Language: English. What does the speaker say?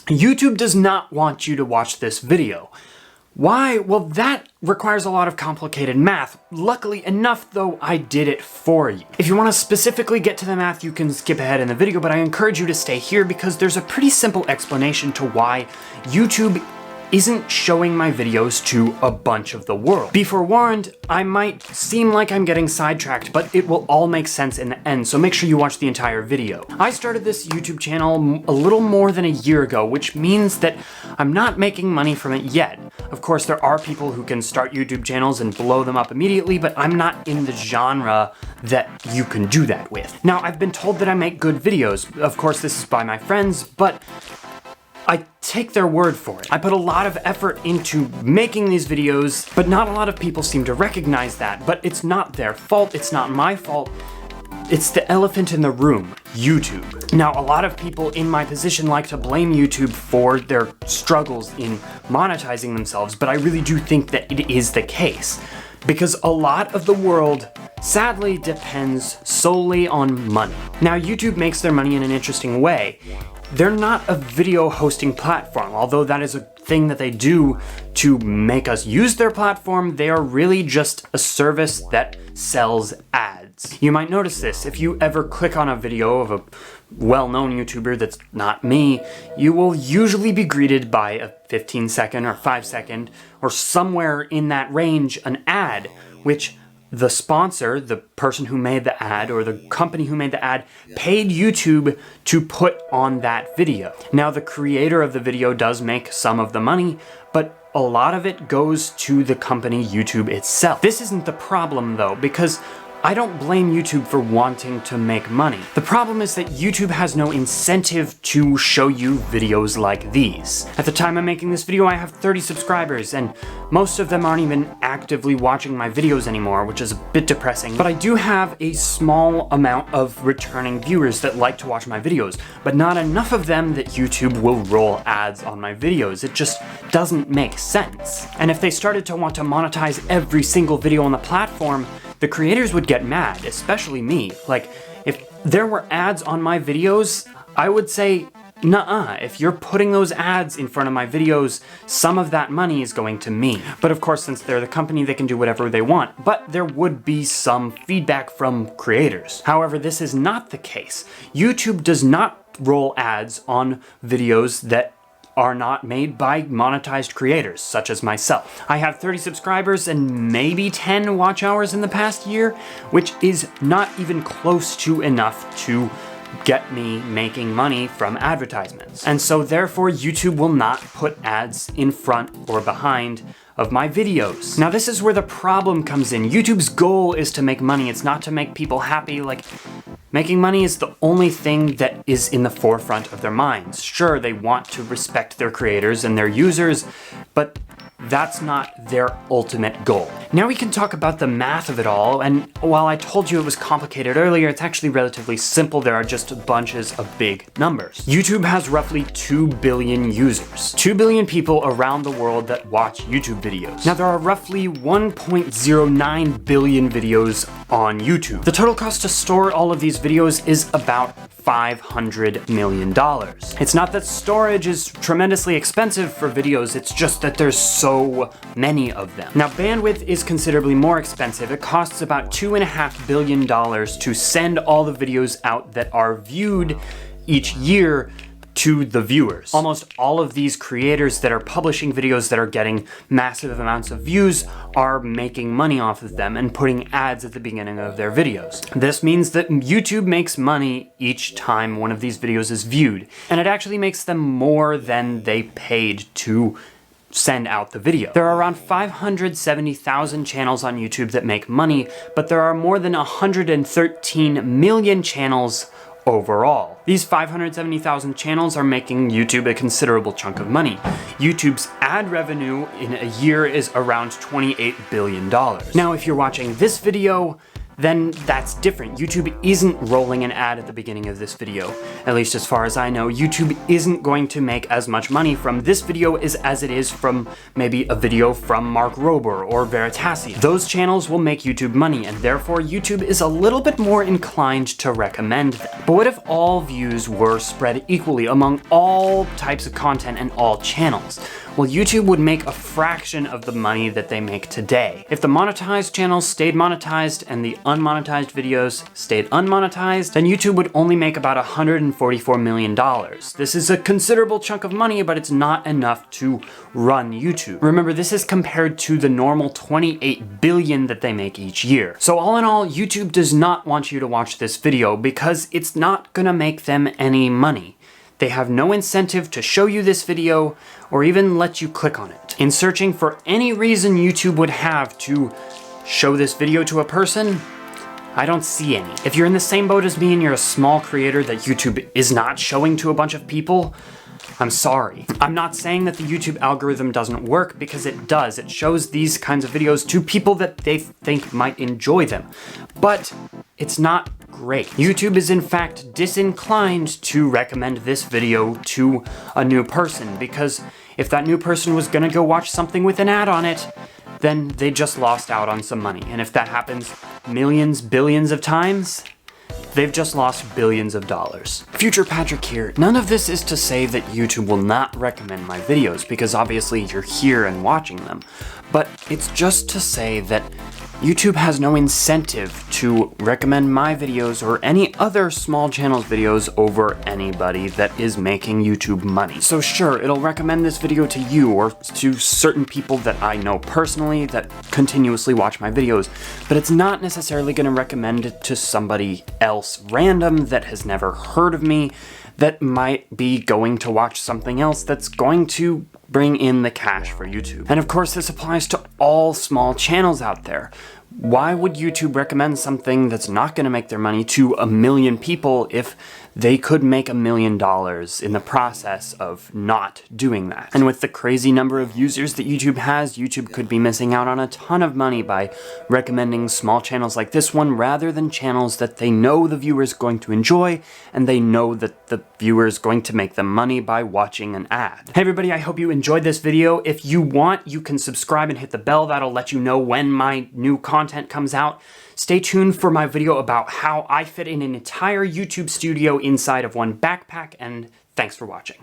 YouTube does not want you to watch this video. Why? Well, that requires a lot of complicated math. Luckily enough, though, I did it for you. If you want to specifically get to the math, you can skip ahead in the video, but I encourage you to stay here because there's a pretty simple explanation to why YouTube isn't showing my videos to a bunch of the world. Be forewarned, I might seem like I'm getting sidetracked, but it will all make sense in the end, so make sure you watch the entire video. I started this YouTube channel a little more than a year ago, which means that I'm not making money from it yet. Of course, there are people who can start YouTube channels and blow them up immediately, but I'm not in the genre that you can do that with. Now, I've been told that I make good videos. Of course, this is by my friends, but I take their word for it. I put a lot of effort into making these videos, but not a lot of people seem to recognize that. But it's not their fault, it's not my fault. It's the elephant in the room, YouTube. Now, a lot of people in my position like to blame YouTube for their struggles in monetizing themselves, but I really do think that it is the case. Because a lot of the world, sadly, depends solely on money. Now, YouTube makes their money in an interesting way. They're not a video hosting platform, although that is a thing that they do to make us use their platform. They are really just a service that sells ads. You might notice this. If you ever click on a video of a well-known YouTuber that's not me, you will usually be greeted by a 15-second or 5-second or somewhere in that range an ad, which the sponsor, the person who made the ad, or the company who made the ad, paid YouTube to put on that video. Now, the creator of the video does make some of the money, but a lot of it goes to the company YouTube itself. This isn't the problem, though, because I don't blame YouTube for wanting to make money. The problem is that YouTube has no incentive to show you videos like these. At the time I'm making this video, I have 30 subscribers, and most of them aren't even actively watching my videos anymore, which is a bit depressing. But I do have a small amount of returning viewers that like to watch my videos, but not enough of them that YouTube will roll ads on my videos. It just doesn't make sense. And if they started to want to monetize every single video on the platform, the creators would get mad, especially me. Like, if there were ads on my videos, I would say, nuh-uh, if you're putting those ads in front of my videos, some of that money is going to me. But of course, since they're the company, they can do whatever they want, but there would be some feedback from creators. However, this is not the case. YouTube does not roll ads on videos that are not made by monetized creators, such as myself. I have 30 subscribers and maybe 10 watch hours in the past year, which is not even close to enough to get me making money from advertisements. And so therefore, YouTube will not put ads in front or behind of my videos. Now, this is where the problem comes in. YouTube's goal is to make money. It's not to make people happy. Like, making money is the only thing that is in the forefront of their minds. Sure, they want to respect their creators and their users, but that's not their ultimate goal. Now we can talk about the math of it all, and while I told you it was complicated earlier, it's actually relatively simple. There are just bunches of big numbers. YouTube has roughly 2 billion users. 2 billion people around the world that watch YouTube videos. Now there are roughly 1.09 billion videos on YouTube. The total cost to store all of these videos is about $500 million. It's not that storage is tremendously expensive for videos, it's just that there's so many of them. Now, bandwidth is considerably more expensive. It costs about $2.5 billion to send all the videos out that are viewed each year to the viewers. Almost all of these creators that are publishing videos that are getting massive amounts of views are making money off of them and putting ads at the beginning of their videos. This means that YouTube makes money each time one of these videos is viewed, and it actually makes them more than they paid to send out the video. There are around 570,000 channels on YouTube that make money, but there are more than 113 million channels overall. These 570,000 channels are making YouTube a considerable chunk of money. YouTube's ad revenue in a year is around $28 billion. Now, if you're watching this video, then that's different. YouTube isn't rolling an ad at the beginning of this video. At least as far as I know, YouTube isn't going to make as much money from this video as it is from maybe a video from Mark Rober or Veritasium. Those channels will make YouTube money, and therefore YouTube is a little bit more inclined to recommend them. But what if all views were spread equally among all types of content and all channels? Well, YouTube would make a fraction of the money that they make today. If the monetized channels stayed monetized and the unmonetized videos stayed unmonetized, then YouTube would only make about $144 million. This is a considerable chunk of money, but it's not enough to run YouTube. Remember, this is compared to the normal $28 billion that they make each year. So all in all, YouTube does not want you to watch this video because it's not gonna make them any money. They have no incentive to show you this video or even let you click on it. In searching for any reason YouTube would have to show this video to a person, I don't see any. If you're in the same boat as me and you're a small creator that YouTube is not showing to a bunch of people, I'm sorry. I'm not saying that the YouTube algorithm doesn't work, because it does. It shows these kinds of videos to people that they think might enjoy them. But it's not great. YouTube is in fact disinclined to recommend this video to a new person, because if that new person was gonna go watch something with an ad on it, then they just lost out on some money. And if that happens millions, billions of times, they've just lost billions of dollars. Future Patrick here. None of this is to say that YouTube will not recommend my videos, because obviously you're here and watching them. But it's just to say that YouTube has no incentive to recommend my videos or any other small channel's videos over anybody that is making YouTube money. So sure, it'll recommend this video to you or to certain people that I know personally that continuously watch my videos, but it's not necessarily going to recommend it to somebody else random that has never heard of me, that might be going to watch something else that's going to bring in the cash for YouTube. And of course, this applies to all small channels out there. Why would YouTube recommend something that's not going to make their money to 1 million people if they could make $1 million in the process of not doing that? And with the crazy number of users that YouTube has, YouTube could be missing out on a ton of money by recommending small channels like this one rather than channels that they know the viewer is going to enjoy and they know that the viewer is going to make them money by watching an ad. Hey everybody, I hope you enjoyed this video. If you want, you can subscribe and hit the bell. That'll let you know when my new content comes out. Stay tuned for my video about how I fit in an entire YouTube studio inside of one backpack, and thanks for watching.